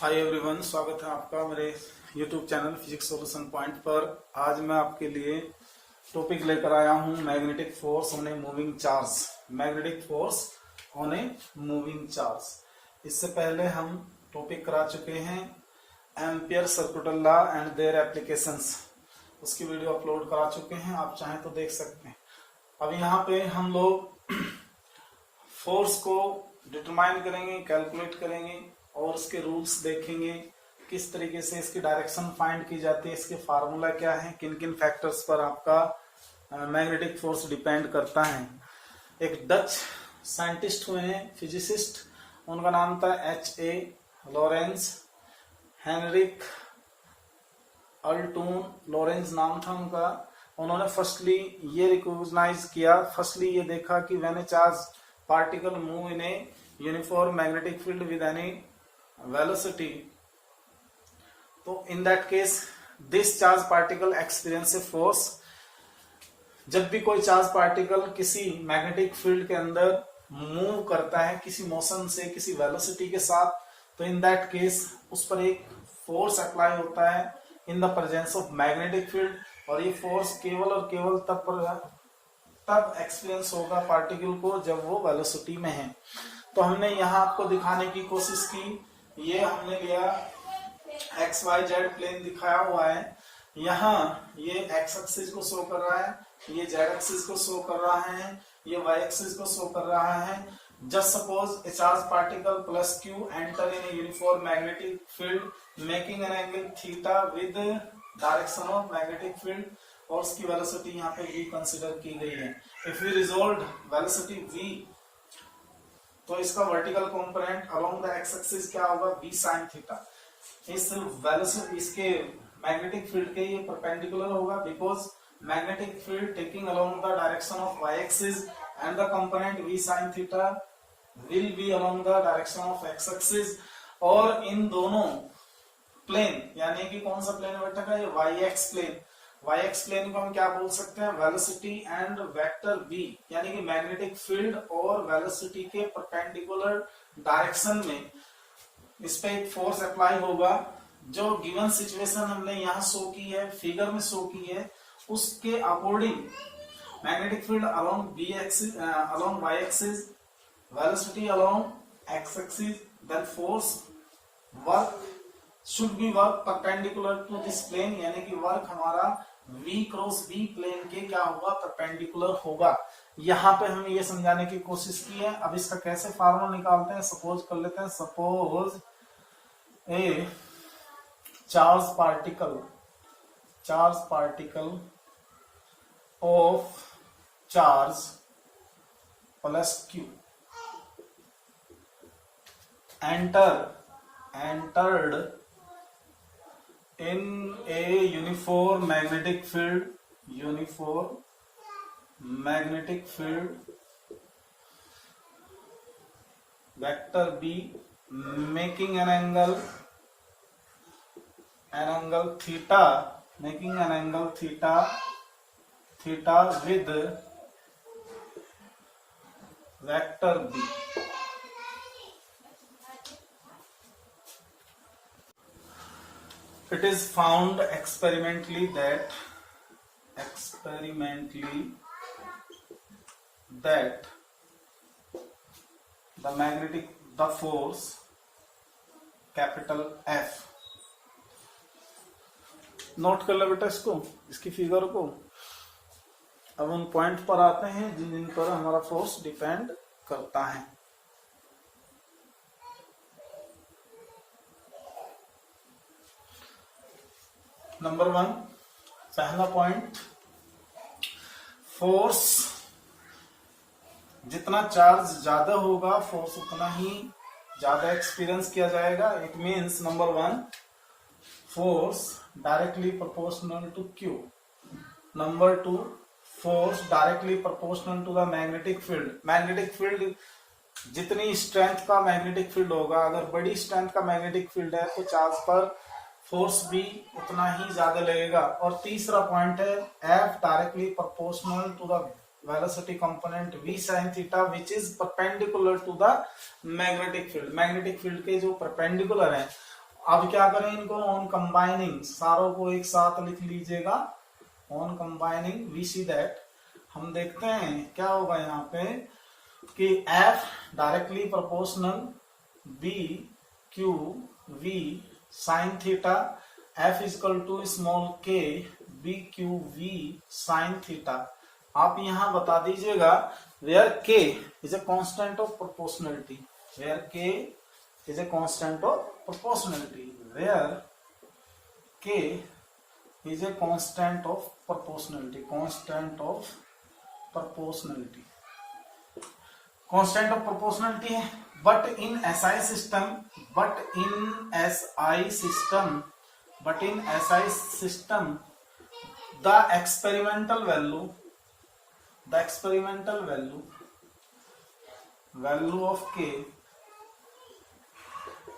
Hi everyone, स्वागत है आपका मेरे YouTube channel physics solution point पर। आज मैं आपके लिए टॉपिक लेकर आया हूं magnetic force on a moving charge. Magnetic force on a moving charge. इससे पहले हम टॉपिक करा चुके हैं ampere circular law and their applications. उसकी वीडियो अपलोड करा चुके हैं, आप चाहें तो देख सकते हैं। अब यहाँ पे हम लोग फोर्स को डिटरमाइन करेंगे, कैलकुलेट करेंगे और उसके रूल्स देखेंगे, किस तरीके से इसकी डायरेक्शन फाइंड की जाती है, इसके फार्मूला क्या है, किन किन फैक्टर्स पर आपका मैग्नेटिक फोर्स डिपेंड करता है। एक डच साइंटिस्ट हुए हैं, फिजिसिस्ट, उनका नाम था H.A. लॉरेंज। हेनरिक अल्टून लॉरेंज नाम था उनका। उन्होंने फर्स्टली ये रिकॉग्नाइज किया, फर्स्टली ये देखा कि when A charge particle move in a uniform magnetic field with any velocity, तो in that case this charge particle experience a force. जब भी कोई चार्ज पार्टिकल किसी मैग्नेटिक फील्ड के अंदर मूव करता है किसी मोशन से, किसी वेलोसिटी के साथ, तो इन दैट केस उस पर एक फोर्स अप्लाई होता है इन the presence of magnetic field. और ये फोर्स केवल और केवल तब एक्सपीरियंस होगा पार्टिकल को जब वो वेलोसिटी में है। तो हमने यहाँ आपको दिखाने की कोशिश की, ये हमने लिया XYZ प्लेन दिखाया हुआ है। यहाँ ये X एक्सिस को शो कर रहा है, ये Z एक्सिस को शो कर रहा है, ये Y एक्सिस को शो कर रहा है। Just suppose A charge particle plus Q enter in a uniform magnetic field making an angle theta with direction of magnetic field, और उसकी वेलोसिटी यहाँ पे v कंसीडर की गई है। If we resolve velocity v, तो इसका vertical component along the X axis क्या होगा, v sin थीटा। इस वेलोसिटी इसके मैग्नेटिक फील्ड के ये परपेंडिकुलर होगा, because magnetic field taking along the direction of y axis and the component v sin theta will be along the direction of x axis. और इन दोनों plane, यानी कि कौन सा प्लेन बेटा का, ये yx प्लेन। yx प्लेन को हम क्या बोल सकते हैं, वेलोसिटी एंड वेक्टर v, यानी कि मैग्नेटिक फील्ड और वेलोसिटी के परपेंडिकुलर डायरेक्शन में इस पे एक फोर्स अप्लाई होगा। जो गिवन सिचुएशन हमने यहाँ शो की है, फिगर में शो की है, उसके according magnetic field along v axis, along y axis, velocity along x axis, then force work should be work perpendicular to this plane, यानी कि वर्क हमारा v क्रॉस v प्लेन के क्या होगा, परपेंडिकुलर होगा। यहाँ पे हम ये समझाने की कोशिश की है। अब इसका कैसे फार्मूला निकालते हैं, सपोज कर लेते हैं। Suppose A charge particle of charge plus Q entered in a uniform magnetic field vector B making an angle theta with vector B। It is found experimentally that the force capital F, note कर लो बेटा इसको, इसकी figure को। अब उन point पर आते हैं जिन पर हमारा फोर्स डिपेंड करता है। नंबर 1, पहला पॉइंट, फोर्स जितना चार्ज ज्यादा होगा फोर्स उतना ही ज्यादा एक्सपीरियंस किया जाएगा। It means number 1, force directly proportional to Q। Number 2, force directly proportional to the magnetic field. Magnetic field जितनी स्ट्रेंथ का मैग्नेटिक फील्ड होगा, अगर बड़ी स्ट्रेंथ का मैग्नेटिक फील्ड है तो चार्ज पर फोर्स भी उतना ही ज्यादा लगेगा। और तीसरा पॉइंट है F directly proportional to the velocity component v sin theta which is perpendicular to the magnetic field। Magnetic field के जो परपेंडिकुलर है अब क्या करें इनको, ऑन कंबाइनिंग, सारों को एक साथ लिख लीजिएगा, on combining we see that, हम देखते हैं क्या होगा यहाँ पे कि F directly proportional B Q we sine theta, F is equal to small K B Q we sine theta. आप यहां बता दीजिएगा where K is a constant of proportionality, where K is a constant of proportionality, where K is a constant of proportionality, constant of proportionality, constant of proportionality है। But in SI system, but in SI system, but in SI system the experimental value, the experimental value, value of के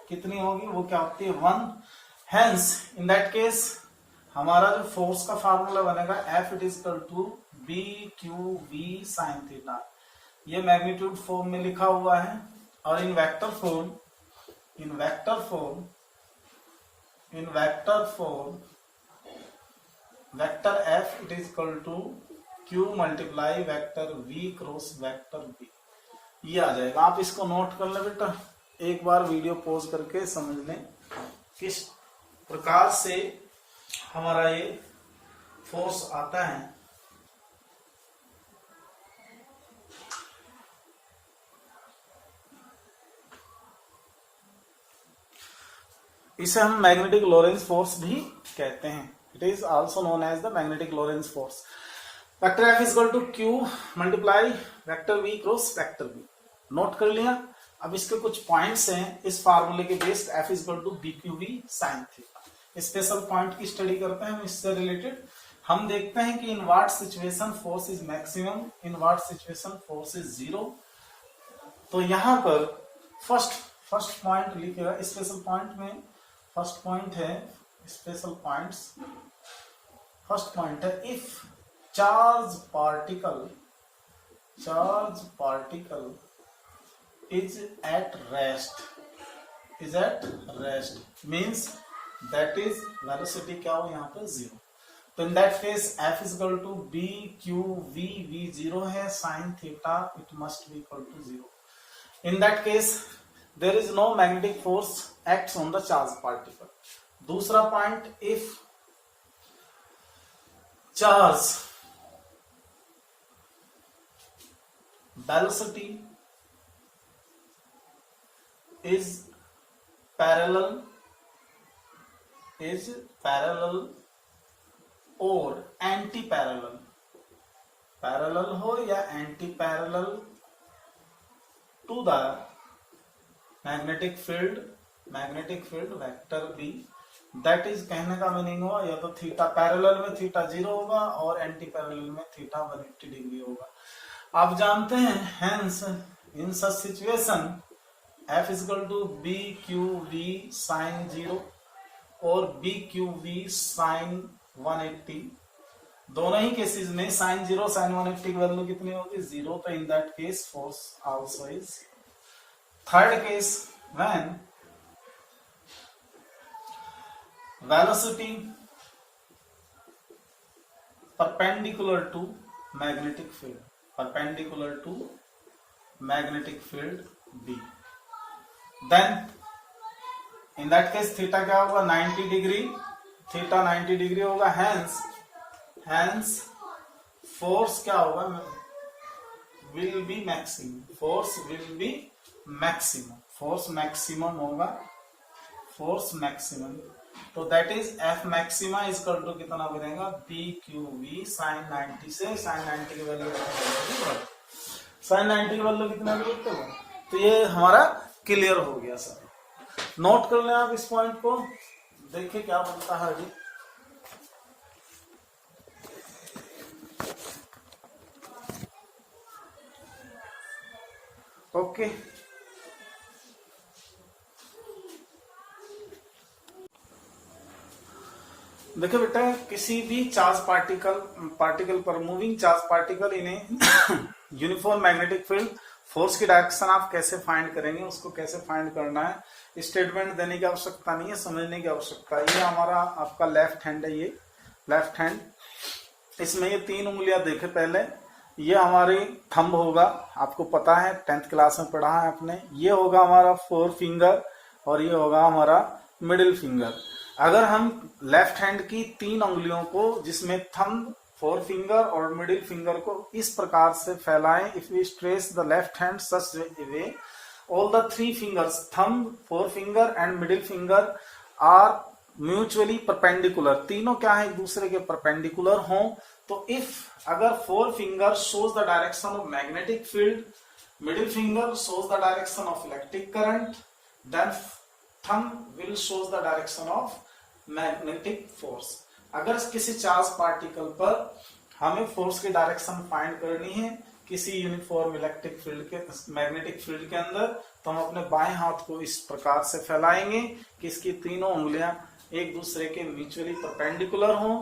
कितनी होगी, वो क्या होती है 1। Hence in that case हमारा जो फोर्स का फार्मूला बनेगा F it is equal to B Q we sine theta, ये मैग्नीट्यूड फॉर्म में लिखा हुआ है। और in vector form, in vector form, in vector form vector F it is equal to Q multiply vector V cross vector B, ये आ जाएगा। आप इसको नोट कर ले बेटा, एक बार वीडियो पॉज करके समझ लें किस प्रकार से हमारा ये फोर्स आता है। इसे हम मैग्नेटिक लोरेंज फोर्स भी कहते हैं, it is also known as the magnetic Lorentz force. Vector F is equal to Q multiply vector V cross vector B, note कर लिया। अब इसके कुछ पॉइंट्स हैं इस फार्मूले के based, F is equal to BQV sine theta. Special point की स्टडी करते हैं हम इससे रिलेटेड। हम देखते हैं कि in what situation force is maximum, in what situation force is zero. तो यहां पर फर्स्ट पॉइंट लिखेगा स्पेशल पॉइंट में, फर्स्ट पॉइंट है स्पेशल पॉइंट्स, फर्स्ट पॉइंट है if charge particle is at rest, is at rest means that is velocity क्या हो यहाँ पे जीरो। तो in that case F is equal to B Q V, V zero है, sin theta it must be equal to zero. In that case there is no magnetic force acts on the charged particle. दूसरा point if charge velocity is parallel or anti-parallel, parallel हो या anti-parallel to the magnetic field vector B, that is कहने का meaning हुआ या तो theta parallel में theta zero होगा और एंटी पैरेलल में थीटा 180 डिग्री होगा। आप जानते हैं hence in such situation F is equal to BQV sin 0 और BQV sin 180, दोनों ही केसेस में sin 0 sin 180 की वैल्यू कितनी होगी, जीरो। तो in that case force also is. Third case when velocity perpendicular to magnetic field, perpendicular to magnetic field B, then in that case theta क्या होगा 90 degree, theta 90 degree होगा। Hence force क्या होगा, will be maximum, force will be maximum, force maximum होगा, force maximum. तो that is F maxima is equal to कितना बनेगा BQV sin 90 से sin 90 की वैल्यू sin 90 की वैल्यू कितना देखते हो। तो ये हमारा क्लियर हो गया सर, नोट कर लें आप इस पॉइंट को, देखिए क्या बनता है अभी। ओके देखिए बेटा, किसी भी चार्ज पार्टिकल पर moving charge particle in uniform magnetic field force की डायरेक्शन आप कैसे फाइंड करेंगे, उसको कैसे फाइंड करना है, स्टेटमेंट देने की आवश्यकता नहीं है, समझने की आवश्यकता है। ये हमारा आपका लेफ्ट हैंड है, ये लेफ्ट हैंड, इसमें ये 3 उंगलियां देखे पहले, ये हमारी थंब होगा, आपको पता है 10th क्लास में पढ़ा है आपने। ये होगा हमारा 4 फिंगर और ये होगा हमारा मिडिल फिंगर। अगर हम लेफ्ट हैंड की 3 उंगलियों को, जिसमें थंब, 4 फिंगर और मिडिल फिंगर को इस प्रकार से फैलाएं, if we stretch the left hand such way all the 3 fingers, thumb, 4 finger and middle finger are mutually perpendicular, तीनों क्या है, एक दूसरे के परपेंडिकुलर हों। तो इफ अगर 4 finger shows the direction of magnetic field, middle finger shows the direction of electric current, then thumb will shows the direction of magnetic force. अगर किसी चार्ज पार्टिकल पर हमें फोर्स की डायरेक्शन फाइंड करनी है किसी यूनिफॉर्म इलेक्ट्रिक फील्ड के, magnetic field के अंदर, तो हम अपने बाएं हाथ को इस प्रकार से फैलाएंगे कि इसकी तीनों उंगलियां एक दूसरे के म्यूचुअली परपेंडिकुलर हों।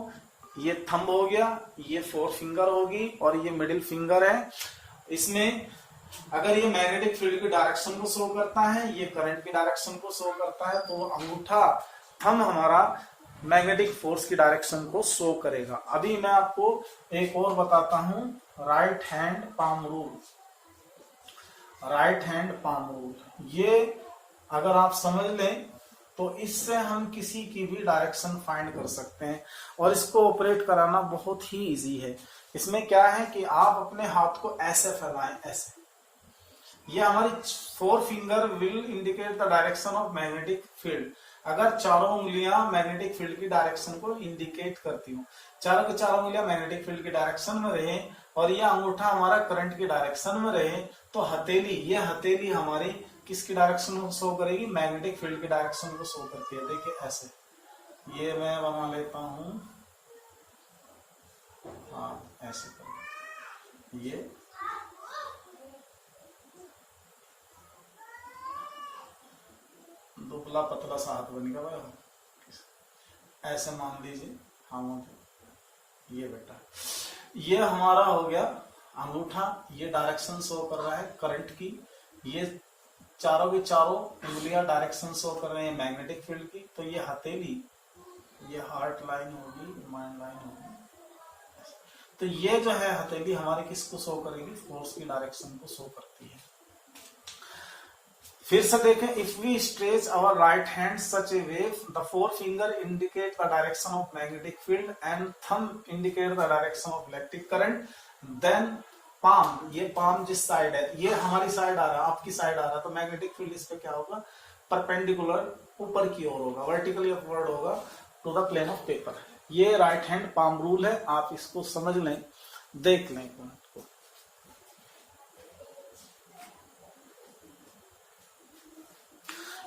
ये थंब हो गया, ये 4 फिंगर होगी और ये मिडिल फिंगर है। इसमें अगर ये मैग्नेटिक फील्ड की डायरेक्शन को शो करता है, ये करंट की डायरेक्शन को शो करता है, तो अंगूठा थंब हमारा मैग्नेटिक फोर्स की डायरेक्शन को शो करेगा। अभी मैं आपको एक और बताता हूं, right hand palm rule. Right hand palm rule, ये अगर आप समझ लें तो इससे हम किसी की भी डायरेक्शन फाइंड कर सकते हैं और इसको ऑपरेट कराना बहुत ही इजी है। इसमें क्या है कि आप अपने हाथ को ऐसे फैलाएं, ऐसे, ये हमारी 4 finger will indicate the direction of magnetic field. अगर चारों उंगलियां मैग्नेटिक फील्ड की डायरेक्शन को इंडिकेट करती हूँ, चारों की चारों उंगलियां मैग्नेटिक फील्ड की डायरेक्शन में रहे और ये अंगूठा हमारा करंट की डायरेक्शन में रहे, तो हथेली, ये हथेली हमारी किसकी डायरेक्शन को शो करेगी, मैग्नेटिक फील्ड की डायरेक्शन को शो करती है। देखिए ऐसे, ये मैं बना लेता हूं, हाँ ऐसे करो, ये दुबला पतला सा हाथ बनेगा भाई, ऐसे मान लीजिए, हाँ ये बेटा, ये हमारा हो गया अंगूठा, ये डायरेक्शन शो कर रहा है करंट की, ये चारों की चारों उंगलियां डायरेक्शन शो कर रहे हैं मैग्नेटिक फील्ड की। तो ये हथेली, ये हार्ट लाइन होगी, माइंड लाइन होगी, तो ये जो है हथेली हमारी किसको शो करेगी, फोर्स की डायरेक्शन को शो करती है। फिर से देखें, if we stretch our right hand such a way the 4 finger indicate the direction of magnetic field and thumb indicate the direction of electric current, then palm, ये palm जिस side है, ये हमारी साइड आ रहा है, आपकी साइड आ रहा है, तो मैग्नेटिक फील्ड इस पे क्या होगा, परपेंडिकुलर, ऊपर की ओर होगा, वर्टिकली अपवर्ड होगा to the plane of paper. ये राइट हैंड पाम रूल है, आप इसको समझ लें, देख लें।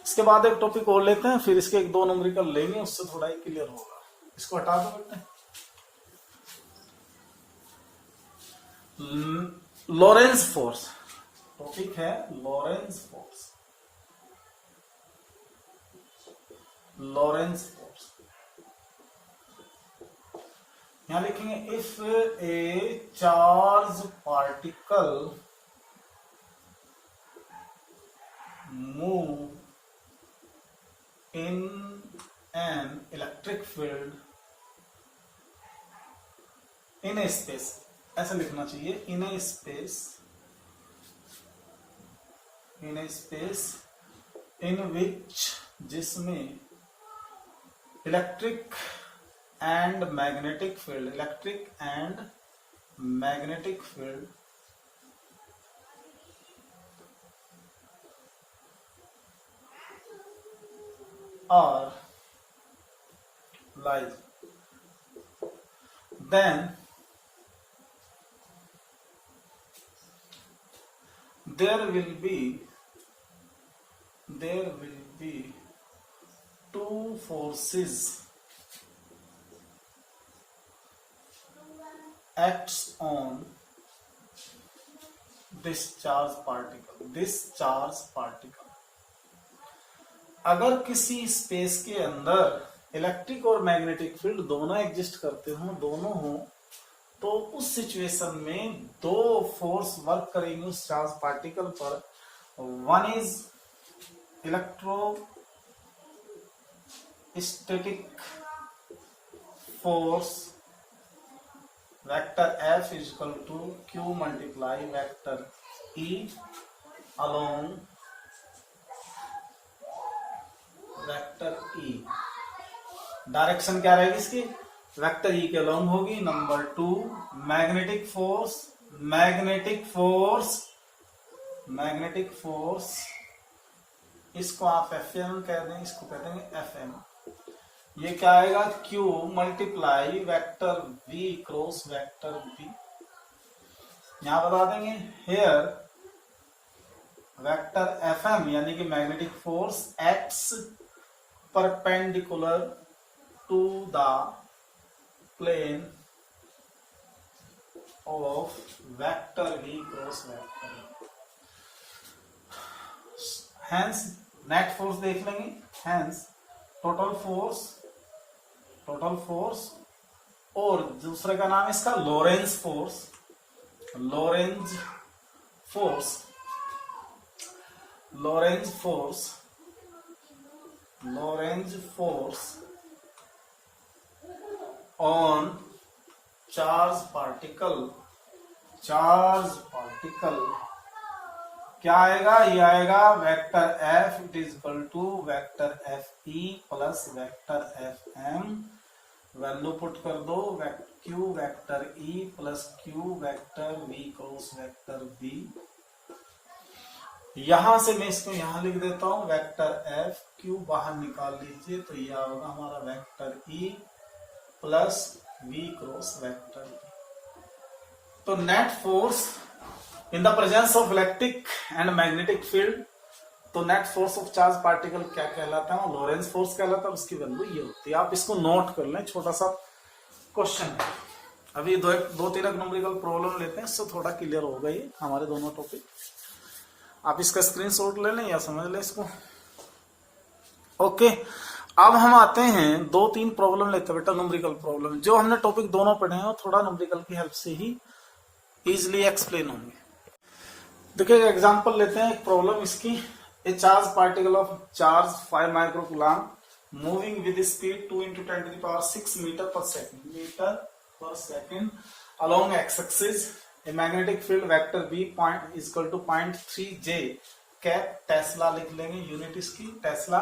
इसके बाद एक टॉपिक और लेते हैं, फिर इसके 1-2 न्यूमेरिकल लेंगे, उससे थोड़ा ही क्लियर होगा। इसको हटा दो बेटे। लॉरेंस फोर्स, टॉपिक है लॉरेंस फोर्स। लॉरेंस फोर्स यहां लिखेंगे, if A charge particle move in an electric field in a space, ऐसा लिखना चाहिए, in a space in which, जिसमें electric and magnetic field are live, then there will be 2 forces acts on this charge particle। अगर किसी space के अंदर electric और magnetic field दोनों एग्जिस्ट करते हों, दोनों हों, तो उस सिचुएशन में दो फोर्स वर्क करेंगे उस चार्ज पार्टिकल पर। One is electrostatic force vector F is equal to Q multiply vector E along vector E। Direction क्या रहेगी इसकी, वेक्टर E के अलोंग होगी। नंबर 2 मैग्नेटिक फोर्स इसको आप FM कह दें, इसको कह देंगे FM। ये क्या आएगा, Q multiply vector V cross vector B। यहां बता देंगे हेयर वेक्टर FM यानी कि magnetic force acts perpendicular to the plane of vector V cross vector. Hence net force देख लेंगे। हेंस टोटल फोर्स और दूसरे का नाम इसका Lorentz force on charge particle क्या आएगा, ये आएगा vector F it is equal to vector FE plus vector FM। Value put कर दो, Q vector E plus Q vector V cross vector B। यहां से मैं इसको यहां लिख देता हूं वेक्टर F, Q बाहर निकाल लीजिए तो ये होगा हमारा vector E plus V cross vector B। तो net force in the presence of electric and magnetic field, तो net force of charge particle क्या कहलाता है, लोरेंज फोर्स कहलाता है। उसकी वैल्यू ये होती है, आप इसको नोट कर लें, छोटा सा क्वेश्चन है। अभी दो तीन न्यूमेरिकल प्रॉब्लम लेते हैं, इससे थोड़ा क्लियर होगा ये हमारे दोनों टॉपिक। आप इसका स्क्रीनशॉट ले लें या समझ लें इसको। ओके, अब हम आते हैं 2-3 प्रॉब्लम लेते हैं बेटा, न्यूमेरिकल प्रॉब्लम। जो हमने टॉपिक दोनों पढ़े हैं वो थोड़ा न्यूमेरिकल की हेल्प से ही इजिली एक्सप्लेन होंगे। देखिए एग्जांपल लेते हैं, एक प्रॉब्लम इसकी। A charge particle of charge 5 microcoulomb moving with speed 2 × 10⁶ metre per second along x axis. A magnetic field vector B point is equal to 0.3 J cap tesla लिख लेंगे, unit इसकी tesla.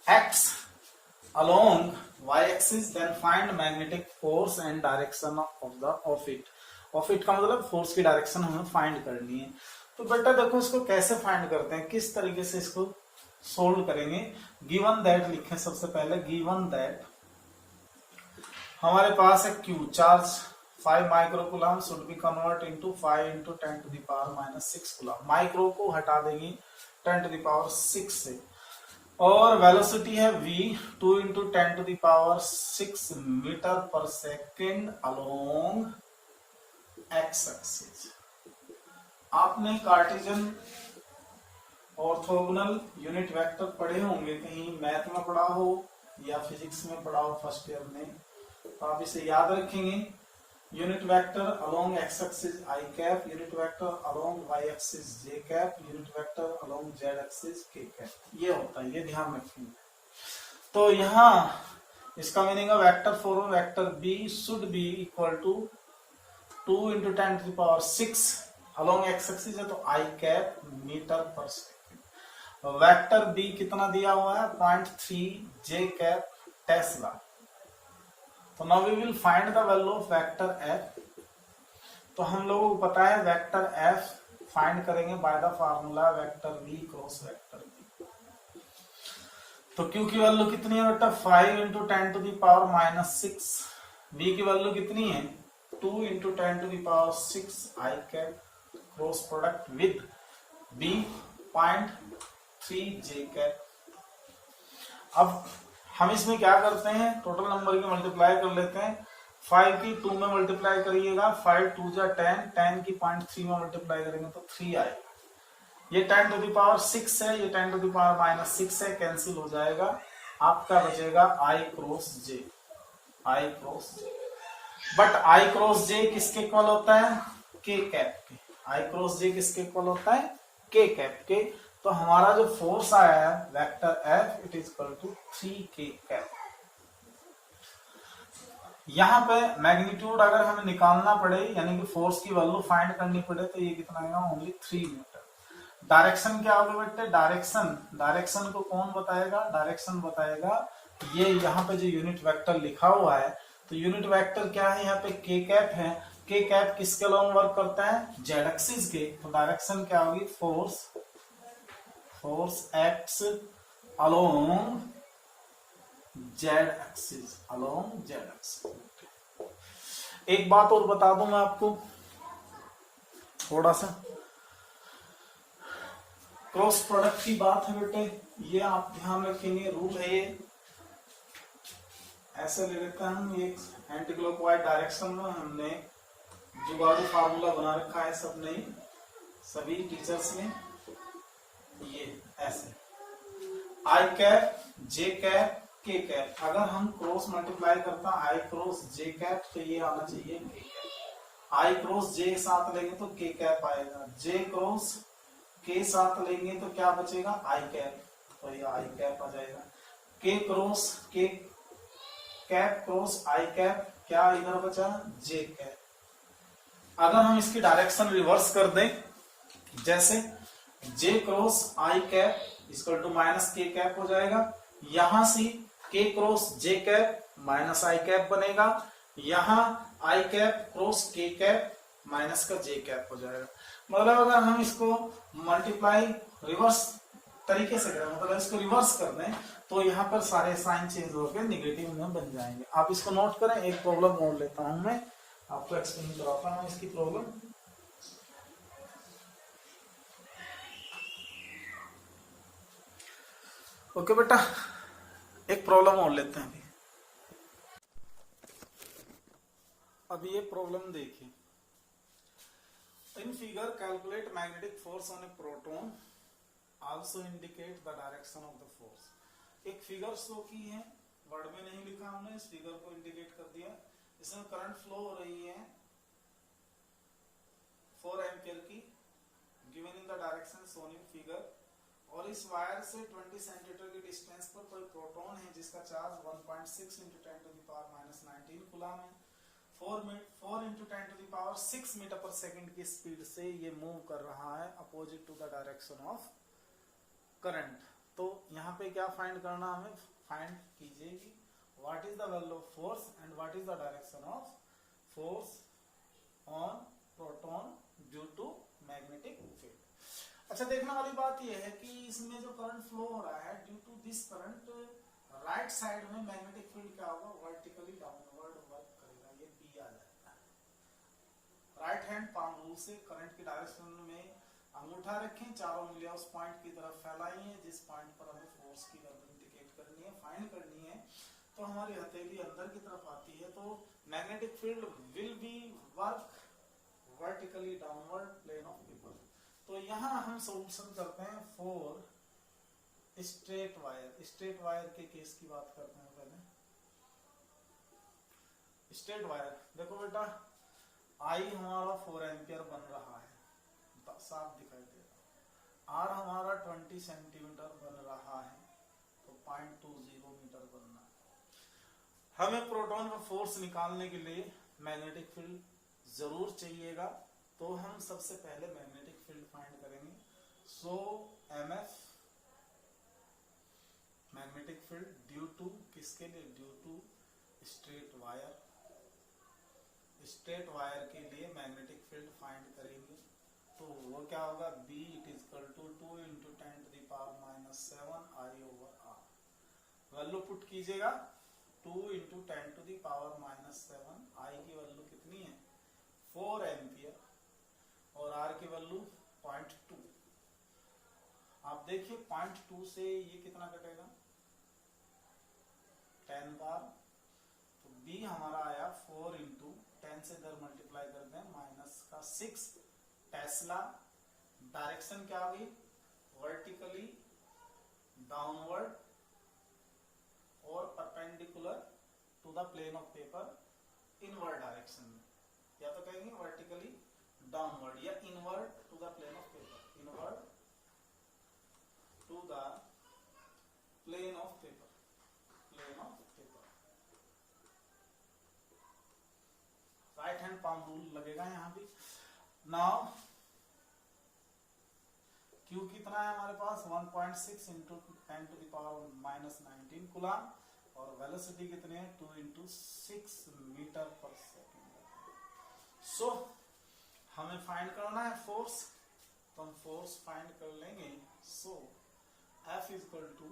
X along y axis, then find magnetic force and direction of it का मतलब force की direction हमें find करनी है। तो बेटा देखो इसको कैसे फाइंड करते हैं, किस तरीके से इसको सोल्व करेंगे। गिवन दैट लिखें सबसे पहले, गिवन दैट हमारे पास है Q charge 5 microcoulomb should be convert into 5 × 10⁻⁻6 coulomb. Micro को हटा देंगे 10⁻6 से, और वेलोसिटी है V 2 × 10⁻6 मीटर पर सेकेंड अलोंग एक्स एक्सिस। आपने कार्टेशियन ऑर्थोगोनल यूनिट वेक्टर पढ़े होंगे, कहीं मैथ में पढ़ा हो या फिजिक्स में पढ़ा हो फर्स्ट ईयर में, तो आप इसे याद रखेंगे। Unit vector along x axis I cap, unit vector along y axis J cap, unit vector along Z axis K cap. ये होता है, ये ध्यान रखेंगे। तो यहाँ इसका मीनिंग है vector for vector B should be equal to 2 × 10⁶ along x axis है तो I कैप मीटर पर सेकेंड। वेक्टर B कितना दिया हुआ है, 0.3 J कैप टेस्ला। तो now we will find the value of vector F। तो हम लोगों को पता है वेक्टर F फाइंड करेंगे by the formula vector V cross vector B। तो Q की वैल्यू कितनी है बेटा, 5 × 10⁻⁻6। V की वैल्यू कितनी है, 2 × 10⁻6 I cap cross product with B 0.3 J cap. अब हम इसमें क्या करते हैं, टोटल नंबर की मल्टीप्लाई कर लेते हैं। 5 की 2 में मल्टीप्लाई करिएगा, 5 2 जा 10, 10 की 0.3 में मल्टीप्लाई करेंगे तो 3 आएगा। ये 10⁻6 है, ये 10⁻⁻6 है, कैंसिल हो जाएगा। आपका बचेगा I cross J। But I cross J किसके इक्वल होता है, के कैप के। आई क्रॉस जे किसके इक्वल होता है, के कैप के। तो हमारा जो फोर्स आया है vector F, it is equal to 3 k cap. यहां पे मैग्नीट्यूड अगर हमें निकालना पड़े, यानी कि फोर्स की वैल्यू फाइंड करनी पड़े, तो ये कितना आएगा, ओनली 3 मीटर। डायरेक्शन क्या होगा बेटे, डायरेक्शन को कौन बताएगा, डायरेक्शन बताएगा ये यहाँ पे जो यूनिट वेक्टर लिखा हुआ है। तो यूनिट वेक्टर क्या है, यहाँ पे के कैप है। के कैप किसके अलोंग वर्क करता है, जेड एक्सिस के। तो डायरेक्शन क्या होगी, force x along Z axis, along Z axis. एक बात और बता दूं मैं आपको थोड़ा सा, क्रॉस प्रोडक्ट की बात है बेटे, ये आप ध्यान रखेंगे, रूल है ये। ऐसे ले लेते हैं हम, ये एंटी क्लॉकवाइज डायरेक्शन में हमने जुगाड़ू फार्मूला बना रखा है सबने, सभी टीचर्स ने। ये ऐसे आई कैप, जे कैप, के कैप। अगर हम क्रॉस मल्टीप्लाई करता है आई क्रॉस जे कैप, तो ये आना चाहिए के कैप। आई क्रॉस जे साथ लेंगे तो के कैप आएगा, जे क्रॉस के साथ लेंगे तो क्या बचेगा, आई कैप, तो ये आई कैप आ जाएगा। के cross K cap cross I cap, क्या इधर बचा, जे कैप। अगर हम इसकी डायरेक्शन रिवर्स कर दें, जैसे J cross I cap equal to minus K cap हो जाएगा, यहां से K cross J cap minus I cap बनेगा, यहां I cap cross K cap minus का जे कैप हो जाएगा। मतलब अगर हम इसको मल्टीप्लाई रिवर्स तरीके से करें, मतलब इसको रिवर्स कर दें, तो यहाँ पर सारे साइन चेंज होकर निगेटिव में बन जाएंगे। आप इसको नोट करें। एक प्रॉब्लम और लेता हूं मैं, आपको एक्सप्लेन कराता हूं इसकी प्रॉब्लम। ओके बेटा, एक प्रॉब्लम और लेते हैं अभी ये प्रॉब्लम देखिए। In figure calculate magnetic force on A proton, also indicate the direction of the force. एक फिगर शो की है, वर्ड में नहीं लिखा हमने, इस फिगर को इंडिकेट कर दिया। इसमें करंट फ्लो हो रही है 4 एम्पियर की, given in the direction shown in figure. और इस वायर से 20 सेंटीमीटर की डिस्टेंस पर कोई प्रोटॉन है जिसका चार्ज 1.6 × 10⁻⁻19 कूलम है। 4 × 10⁻6 मीटर पर सेकंड की स्पीड से ये मूव कर रहा है opposite to the direction of current. तो यहाँ पे क्या फाइंड करना, हमें फाइंड कीजिए कि what is the value of force and what is the direction of force on proton due to magnetic field. अच्छा, देखने वाली बात यह है कि इसमें जो करंट फ्लो हो रहा है, due to this current right side में मैग्नेटिक फील्ड क्या होगा, वर्टिकली डाउनवर्ड वर्क करेगा, ये बी आ जाएगा। राइट हैंड पाम रूल से करंट की डायरेक्शन में अंगूठा रखें, चारों उंगलियां उस पॉइंट की तरफ फैलाई है जिस पॉइंट पर हमें फोर्स की वैल्यू इंडिकेट करनी है, फाइंड करनी है। तो हमारी हथेली अंदर की तरफ आती है, तो magnetic field will be work vertically downward plane of paper. तो यहां हम सॉल्यूशन करते हैं for straight wire. Straight wire के केस की बात करते हैं पहले। स्ट्रेट वायर देखो बेटा, आई हमारा 4 एम्पियर बन रहा है, साफ दिखाई दे रहा। आर हमारा 20 सेंटीमीटर बन रहा है, तो 0.20 मीटर बनना। हमें प्रोटॉन का फोर्स निकालने के लिए मैग्नेटिक फील्ड जरूर चाहिएगा, तो हम सबसे पहले मैग्नेटिक फील्ड फाइंड करेंगे। So MF magnetic field due to किसके लिए, due to straight wire. Straight wire के लिए मैग्नेटिक फील्ड फाइंड करेंगे, तो वो क्या होगा, B it is equal to 2 × 10⁻⁷ I/R। Value put कीजिएगा, 2 × 10⁻⁷ I की वैल्यू कितनी है, 4 एम्पियर, और R की वैल्यू 0.2। आप देखिए 0.2 से ये कितना कटेगा, 10 बार, तो B हमारा आया 4 × 10 से इधर मल्टीप्लाई कर दें -6 टेस्ला। डायरेक्शन क्या होगी, वर्टिकली डाउनवर्ड और perpendicular to the plane of paper. Inward direction में, या तो कहेंगे वर्टिकली डाउनवर्ड या inward to the plane of paper, inward to the plane of paper, plane of paper. Right hand palm rule लगेगा यहां भी। Now Q कितना है हमारे पास 1.6 into 10 to the power minus 19 coulomb, और वेलोसिटी कितने हैं 2 इंटू 6 मीटर पर सेकेंड। सो हमें फाइंड करना है फोर्स, तो हम फोर्स फाइंड कर लेंगे। So F is equal to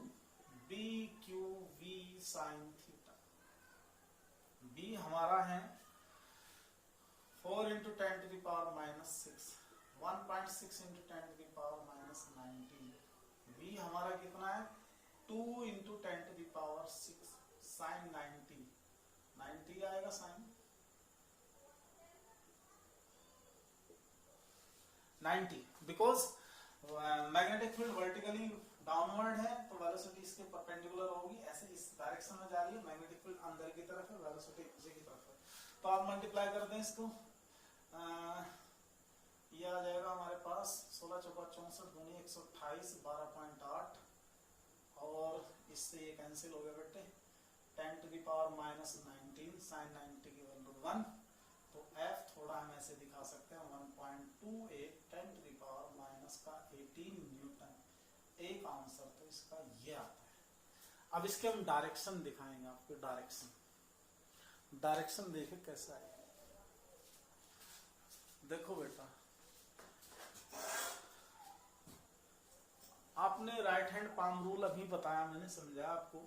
B Q we sine theta. B हमारा है 4 into 10 to the power minus 6, 1.6 into 10 to the power minus 19। B हमारा कितना है 2 into 10 to the power 6 sine 90 आएगा sine 90, because magnetic field vertically downward है तो velocity इसके perpendicular होगी, ऐसे इस डायरेक्शन में जा रही है, मैग्नेटिक फील्ड अंदर की तरफ है, वेलोसिटी नीचे की तरफ है। तो आप मल्टीप्लाई कर दें इसको, ये आ जाएगा हमारे पास 16 चौका 64 दूनी 128 12.8, और इससे ये कैंसिल हो गया बेटे, 10 to the power minus 19 sine 90 की वैल्यू 1, तो F थोड़ा हम ऐसे दिखा सकते हैं 1.28 10 टू द पावर माइनस का 18 न्यूटन। एक आंसर तो इसका ये आता है। अब इसके हम डायरेक्शन दिखाएंगे आपको, डायरेक्शन देखे कैसा है। देखो बेटा, आपने राइट हैंड पाम रूल अभी बताया, मैंने समझाया आपको।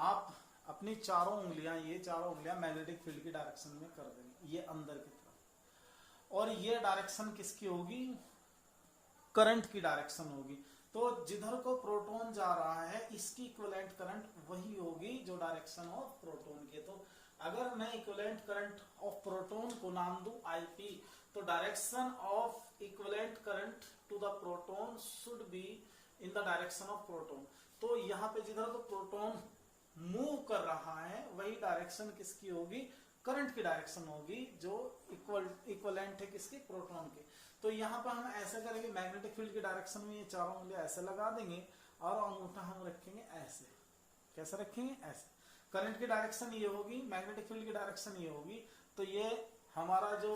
आप अपनी चारों उंगलियां, ये चारों उंगलियां मैग्नेटिक फील्ड की डायरेक्शन में कर देंगे, ये अंदर की तरफ, और ये डायरेक्शन किसकी होगी, करंट की डायरेक्शन होगी। तो जिधर को प्रोटॉन जा रहा है इसकी इक्विवेलेंट करंट वही होगी जो डायरेक्शन ऑफ प्रोटॉन की। तो अगर मैं इक्विवेलेंट करंट ऑफ प्रोटॉन को नाम दूं IP, तो direction of equivalent current to the proton should be in the direction of proton. तो यहाँ पे जिधर को प्रोटॉन मूव कर रहा है वही डायरेक्शन किसकी होगी, करंट की डायरेक्शन होगी, जो इक्वलेंट है किसकी, प्रोटॉन के। तो यहाँ पर हम ऐसा करेंगे, मैग्नेटिक फील्ड की डायरेक्शन में ये चारों उंगलियां ऐसे लगा देंगे और अंगूठा हम रखेंगे ऐसे। कैसे रखेंगे, ऐसे। करंट की डायरेक्शन ये होगी, मैग्नेटिक फील्ड की डायरेक्शन ये होगी। तो ये हमारा जो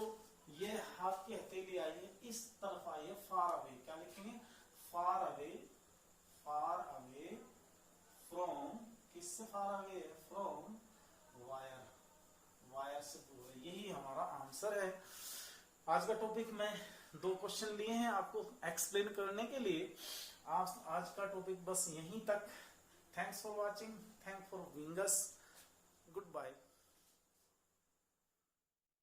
ये हाथ की हथेली आई है इस तरफ आई है, फार अवे। क्या लिखेंगे, far away, far away from, किससे far away, from wire, wire से दूर है। यही हमारा आंसर है। आज का टॉपिक में 2 क्वेश्चन लिए हैं आपको एक्सप्लेन करने के लिए। आज का टॉपिक बस यहीं तक। Thanks for watching, thank for wings.